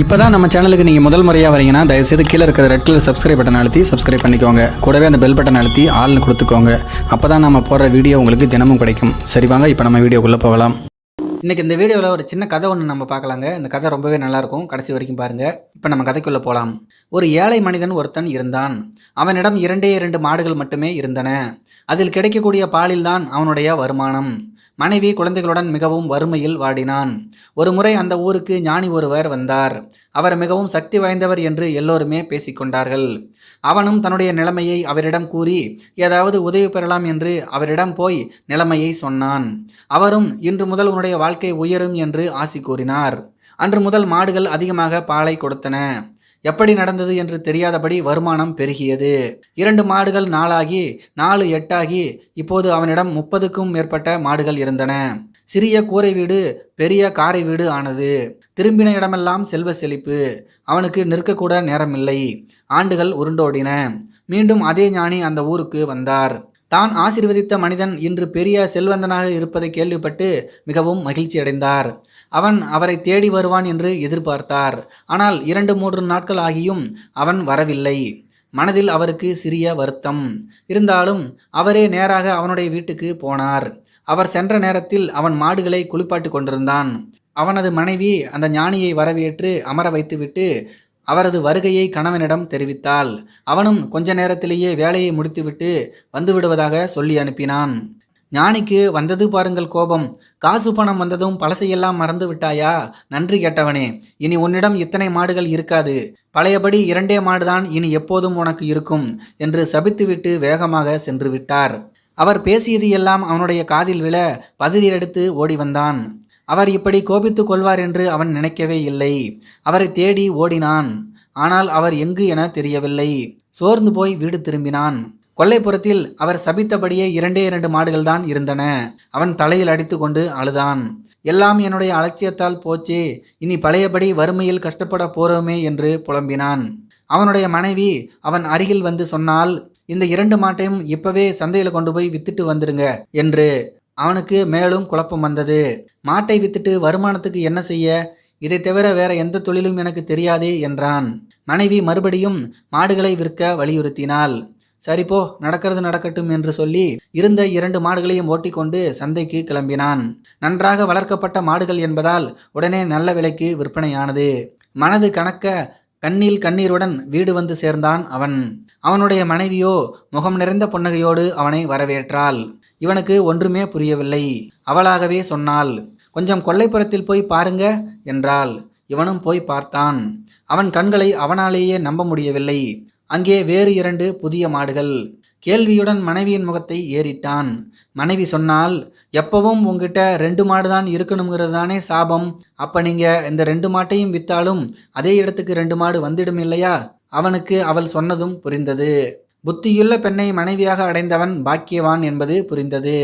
இப்போ தான் நம்ம சேனலுக்கு நீங்கள் முதல் முறையாக வரீங்கன்னா தயவுசெய்து கீழே இருக்கிற ரெட் கலர் சப்ஸ்கிரைப் பட்டன் அழுத்தி சப்ஸ்கிரைப் பண்ணிக்கோங்க. கூடவே அந்த பெல் பட்டன் அழுத்தி ஆள்னு கொடுத்துக்கோங்க. அப்போ தான் நம்ம போடுற வீடியோ உங்களுக்கு தினமும் கிடைக்கும். சரி வாங்க இப்போ நம்ம வீடியோக்குள்ளே போகலாம். இன்றைக்கி இந்த வீடியோவில் ஒரு சின்ன கதை ஒன்று நம்ம பார்க்கலாங்க. இந்த கதை ரொம்பவே நல்லாயிருக்கும், கடைசி வரைக்கும் பாருங்கள். இப்போ நம்ம கதைக்குள்ளே போகலாம். ஒரு ஏழை மனிதன் ஒருத்தன் இருந்தான். அவனிடம் 2 மாடுகள் மட்டுமே இருந்தன. அதில் கிடைக்கக்கூடிய பாலில்தான் அவனுடைய வருமானம். மனைவி குழந்தைகளுடன் மிகவும் வறுமையில் வாடினான். ஒரு முறை அந்த ஊருக்கு ஞானி ஒருவர் வந்தார். அவர் மிகவும் சக்தி வாய்ந்தவர் என்று எல்லோருமே பேசிக்கொண்டார்கள். அவனும் தன்னுடைய நிலைமையை அவரிடம் கூறி ஏதாவது உதவி பெறலாம் என்று அவரிடம் போய் நிலைமையை சொன்னான். அவரும் இன்று முதல் உன்னுடைய வாழ்க்கை உயரும் என்று ஆசி கூறினார். அன்று முதல் மாடுகள் அதிகமாக பாலை கொடுத்தன. எப்படி நடந்தது என்று தெரியாதபடி வருமானம் பெருகியது. 2 மாடுகள் 4 ஆகி 4 8 ஆகி இப்போது அவனிடம் 30க்கும் மேற்பட்ட மாடுகள் இருந்தன. சிறிய கூரை வீடு பெரிய காரை வீடு ஆனது. திரும்பின இடமெல்லாம் செல்வ செழிப்பு. அவனுக்கு நிற்கக்கூட நேரமில்லை. ஆண்டுகள் உருண்டோடின. மீண்டும் அதே ஞானி அந்த ஊருக்கு வந்தார். தான் ஆசீர்வதித்த மனிதன் இன்று பெரிய செல்வந்தனாக இருப்பதை கேள்விப்பட்டு மிகவும் மகிழ்ச்சி அடைந்தார். அவன் அவரை தேடி வருவான் என்று எதிர்பார்த்தார். ஆனால் 2-3 நாட்கள் ஆகியும் அவன் வரவில்லை. மனதில் அவருக்கு சிறிய வருத்தம் இருந்தாலும் அவரே நேராக அவனுடைய வீட்டுக்கு போனார். அவர் சென்ற நேரத்தில் அவன் மாடுகளை குளிப்பாட்டி கொண்டிருந்தான். அவனது மனைவி அந்த ஞானியை வரவேற்று அமர வைத்துவிட்டு அவரது வருகையை கணவனிடம் தெரிவித்தாள். அவனும் கொஞ்ச நேரத்திலேயே வேலையை முடித்துவிட்டு வந்துவிடுவதாக சொல்லி அனுப்பினான். ஞானிக்கு வந்தது பாருங்கள் கோபம். காசு பணம் வந்ததும் பழசையெல்லாம் மறந்து விட்டாயா? நன்றி கேட்டவனே, இனி உன்னிடம் இத்தனை மாடுகள் இருக்காது. பழையபடி 2 மாடுதான் இனி எப்போதும் உனக்கு இருக்கும் என்று சபித்துவிட்டு வேகமாக சென்று விட்டார். அவர் பேசியது எல்லாம் அவனுடைய காதில் விழ பதறி எடுத்து ஓடி வந்தான். அவர் இப்படி கோபித்து கொள்வார் என்று அவன் நினைக்கவே இல்லை. அவரை தேடி ஓடினான். ஆனால் அவர் எங்கு என தெரியவில்லை. சோர்ந்து போய் வீடு திரும்பினான். கொல்லைப்புறத்தில் அவர் சபித்தபடியே 2 மாடுகள் தான் இருந்தன. அவன் தலையில் அடித்து கொண்டு அழுதான். எல்லாம் என்னுடைய அலட்சியத்தால் போச்சே, இனி பழையபடி வறுமையில் கஷ்டப்பட போறோமே என்று புலம்பினான். அவனுடைய மனைவி அவன் அருகில் வந்து சொன்னால், இந்த 2 மாட்டையும் இப்பவே சந்தையில் கொண்டு போய் வித்துட்டு வந்துடுங்க என்று. அவனுக்கு மேலும் குழப்பம் வந்தது. மாட்டை வித்துட்டு வருமானத்துக்கு என்ன செய்ய? இதை தவிர வேற எந்த தொழிலும் எனக்கு தெரியாதே என்றான். மனைவி மறுபடியும் மாடுகளை விற்க வலியுறுத்தினாள். சரிப்போ, நடக்கிறது நடக்கட்டும் என்று சொல்லி இருந்த 2 மாடுகளையும் ஓட்டிக்கொண்டு சந்தைக்கு கிளம்பினான். நன்றாக வளர்க்கப்பட்ட மாடுகள் என்பதால் உடனே நல்ல விலைக்கு விற்பனையானது. மனது கணக்க கண்ணில் கண்ணீருடன் வீடு வந்து சேர்ந்தான் அவன். அவனுடைய மனைவியோ முகம் நிறைந்த புன்னகையோடு அவனை வரவேற்றாள். இவனுக்கு ஒன்றுமே புரியவில்லை. அவளாகவே சொன்னாள், கொஞ்சம் கொல்லைப்புறத்தில் போய் பாருங்க என்றாள். இவனும் போய் பார்த்தான். அவன் கண்களை அவனாலேயே நம்ப முடியவில்லை. அங்கே வேறு 2 புதிய மாடுகள். கேள்வியுடன் மனைவியின் முகத்தை ஏறிட்டான். மனைவி சொன்னால், எப்பவும் உங்ககிட்ட 2 மாடு தான் இருக்கணுங்கிறது தானே சாபம். அப்ப நீங்க இந்த 2 மாட்டையும் வித்தாலும் அதே இடத்துக்கு 2 மாடு வந்துடும் இல்லையா? அவனுக்கு அவள் சொன்னதும் புரிந்தது. புத்தியுள்ள பெண்ணை மனைவியாக அடைந்தவன் பாக்கியவான் என்பது புரிந்தது.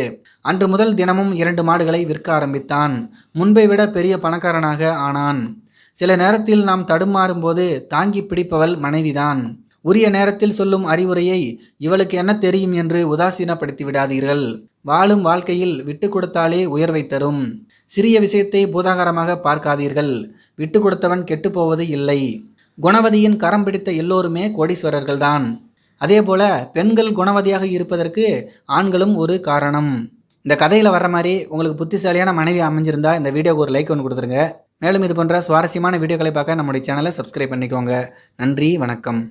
அன்று முதல் தினமும் 2 மாடுகளை விற்க ஆரம்பித்தான். முன்பை விட பெரிய பணக்காரனாக ஆனான். சில நேரத்தில் நாம் தடுமாறும் போது தாங்கி பிடிப்பவள் மனைவிதான். உரிய நேரத்தில் சொல்லும் அறிவுரையை இவளுக்கு என்ன தெரியும் என்று உதாசீனப்படுத்தி விடாதீர்கள். வாழும் வாழ்க்கையில் விட்டு கொடுத்தாலே உயர்வை தரும். சிறிய விஷயத்தை பூதாகரமாக பார்க்காதீர்கள். விட்டு கொடுத்தவன் கெட்டு போவது இல்லை. குணவதியின் கரம் பிடித்த எல்லோருமே கோடீஸ்வரர்கள்தான். அதே போல பெண்கள் குணவதியாக இருப்பதற்கு ஆண்களும் ஒரு காரணம். இந்த கதையில் வர்ற மாதிரி உங்களுக்கு புத்திசாலியான மனைவி அமைஞ்சிருந்தா இந்த வீடியோக்கு ஒரு லைக் ஒன்று கொடுத்துருங்க. மேலும் இது போன்ற சுவாரஸ்யமான வீடியோக்களை பார்க்க நம்முடைய சேனலை சப்ஸ்கிரைப் பண்ணிக்கோங்க. நன்றி, வணக்கம்.